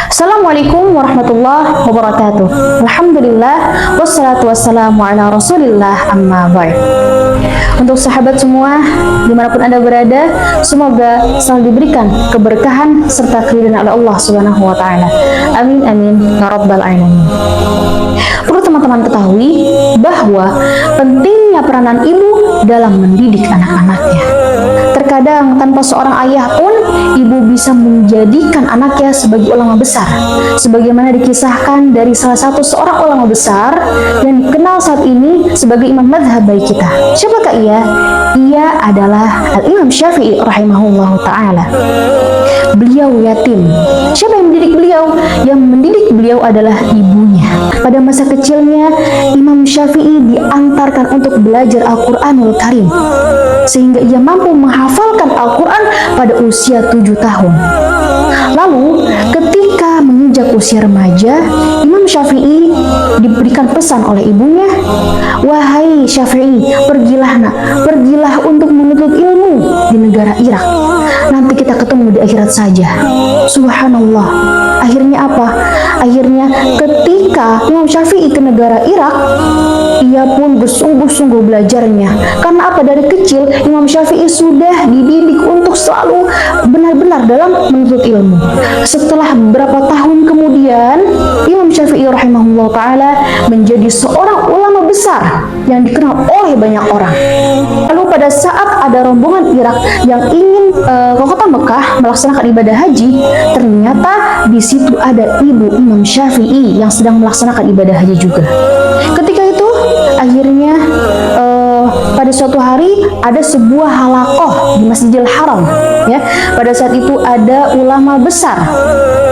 Assalamualaikum warahmatullahi wabarakatuh. Alhamdulillah, wassalatu wassalamu ala rasulillah, amma ba'd. Untuk sahabat semua, dimanapun Anda berada, semoga selalu diberikan keberkahan serta keridhaan oleh Allah Subhanahu wa Ta'ala. Amin amin ya rabbal alamin. Perlu teman-teman ketahui bahwa pentingnya peranan ibu dalam mendidik anak-anaknya. Terkadang tanpa seorang ayah pun ibu bisa menjadikan anaknya sebagai ulama besar, sebagaimana dikisahkan dari salah satu seorang ulama besar yang dikenal saat ini sebagai imam madhab bagi kita. Siapakah ia? Ia adalah Al-Imam Syafi'i rahimahullah ta'ala. Beliau yatim. Siapa yang mendidik beliau? Yang mendidik beliau adalah ibunya. Pada masa kecilnya, Imam Syafi'i diantarkan untuk belajar Al-Quranul Karim, sehingga ia mampu menghafalkan Al-Quran pada usia 7 tahun. Lalu, ketika menginjak usia remaja, Imam Syafi'i diberikan pesan oleh ibunya, "Wahai Syafi'i, pergilah untuk menuntut ilmu di negara Irak. Nanti kita ketemu di akhirat saja." Subhanallah. Akhirnya apa? Akhirnya ketika Imam Syafi'i ke negara Irak, ia pun bersungguh-sungguh belajarnya. Karena apa? Dari kecil Imam Syafi'i sudah dididik untuk selalu benar-benar dalam menuntut ilmu. Setelah beberapa tahun kemudian, Imam Syafi'i rahimahullah ta'ala menjadi seorang ulama besar yang dikenal oleh banyak orang. Lalu pada saat ada rombongan Irak yang ingin ke kota Mekah melaksanakan ibadah haji, ternyata di situ ada ibu Imam Syafi'i yang sedang melaksanakan ibadah haji juga. Ketika itu akhirnya pada suatu hari ada sebuah halaqah di Masjidil Haram, ya. Pada saat itu ada ulama besar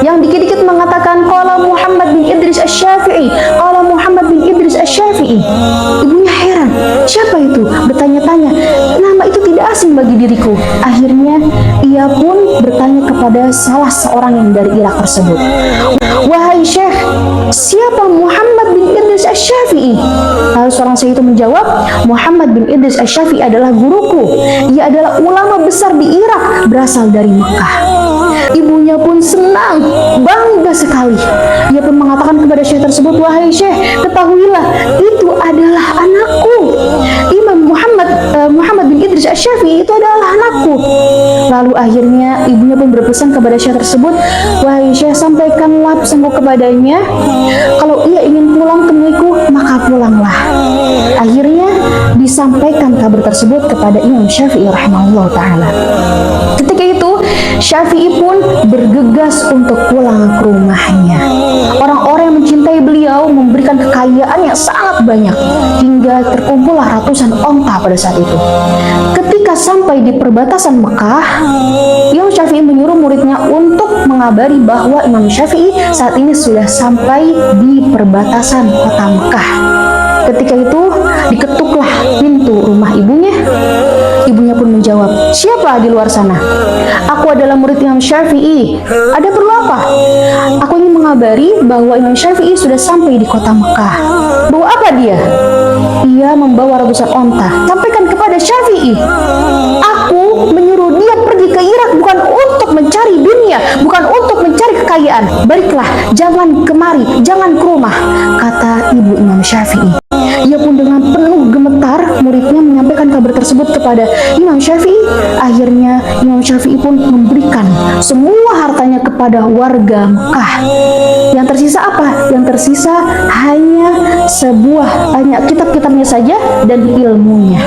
yang dikit-dikit mengatakan qala Muhammad bin Idris Asy-Syafi'i, qala Muhammad bin Idris Asy-Syafi'i. Ibunya heran, siapa itu? Bertanya-tanya, nama itu tidak asing bagi diriku. Akhirnya ia pun bertanya kepada salah seorang yang dari Irak tersebut, "Wahai Syekh, siapa Muhammad bin Idris Asy-Syafi'i?" Lalu seorang Syekh itu menjawab, "Muhammad bin Idris Asy-Syafi'i adalah guruku. Ia adalah ulama besar di Irak, berasal dari Mekah." Ibunya pun senang, bangga sekali. Ia pun mengatakan kepada Syekh tersebut, "Wahai Syekh, ketahuilah, itu adalah anakku. Imam Muhammad bin Idris Asy-Syafi'i itu adalah anakku." Lalu akhirnya ibunya pun berpesan kepada Syekh tersebut, "Wahai Syekh, sampaikanlah pesanku kepadanya, kalau ia ingin pulang temui-ku, maka pulanglah." Akhirnya disampaikan kabar tersebut kepada Imam Syafi'i rahimahullah ta'ala. Ketika itu Syafi'i pun bergegas untuk pulang ke rumahnya. Orang-orang yang mencintai beliau memberikan kekayaan yang sangat banyak, hingga terkumpullah ratusan onta pada saat itu. Ketika sampai di perbatasan Mekah, Imam Syafi'i menyuruh muridnya untuk mengabari bahwa Imam Syafi'i saat ini sudah sampai di perbatasan kota Mekah. Ketika itu diketuklah pintu rumah ibunya. Ibunya pun menjawab, "Siapa di luar sana?" "Aku adalah murid Imam Syafi'i. Ada perlu apa?" "Aku ingin mengabari bahwa Imam Syafi'i sudah sampai di kota Mekah." "Bawa apa dia?" "Ia membawa ratusan onta." "Sampaikan kepada Syafi'i, aku menyuruh dia pergi ke Irak bukan untuk mencari dunia, bukan untuk mencari kekayaan. Baiklah, jangan kemari, jangan ke rumah," kata ibu Imam Syafi'i. Ia pun dengan penuh gemetar muridnya menyampaikan kabar tersebut kepada Imam Syafi'i. Akhirnya Imam Syafi'i pun memberikan semua hartanya kepada warga Mekah. Yang tersisa apa? Yang tersisa hanya kitab-kitabnya saja dan ilmunya.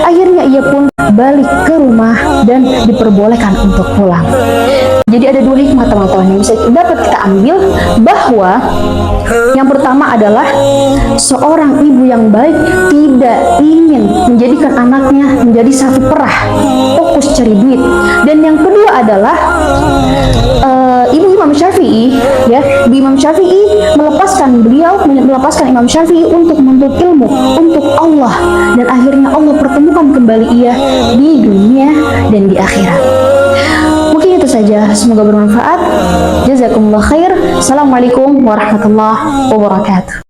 Akhirnya ia pun balik ke rumah dan diperbolehkan untuk pulang. Jadi ada dua hikmah teman-teman yang bisa dapat kita ambil, bahwa yang pertama adalah seorang ibu yang baik tidak ingin menjadikan anaknya menjadi sapi perah, fokus cari duit. Dan yang kedua adalah ibu Imam Syafi'i, ya, ibu Imam Syafi'i melepaskan Imam Syafi'i untuk menuntut ilmu untuk Allah, dan akhirnya Allah pertemukan kembali ia di dunia dan di akhirat. Mungkin itu saja, semoga bermanfaat. Jazakumullah khair. Assalamualaikum warahmatullahi wabarakatuh.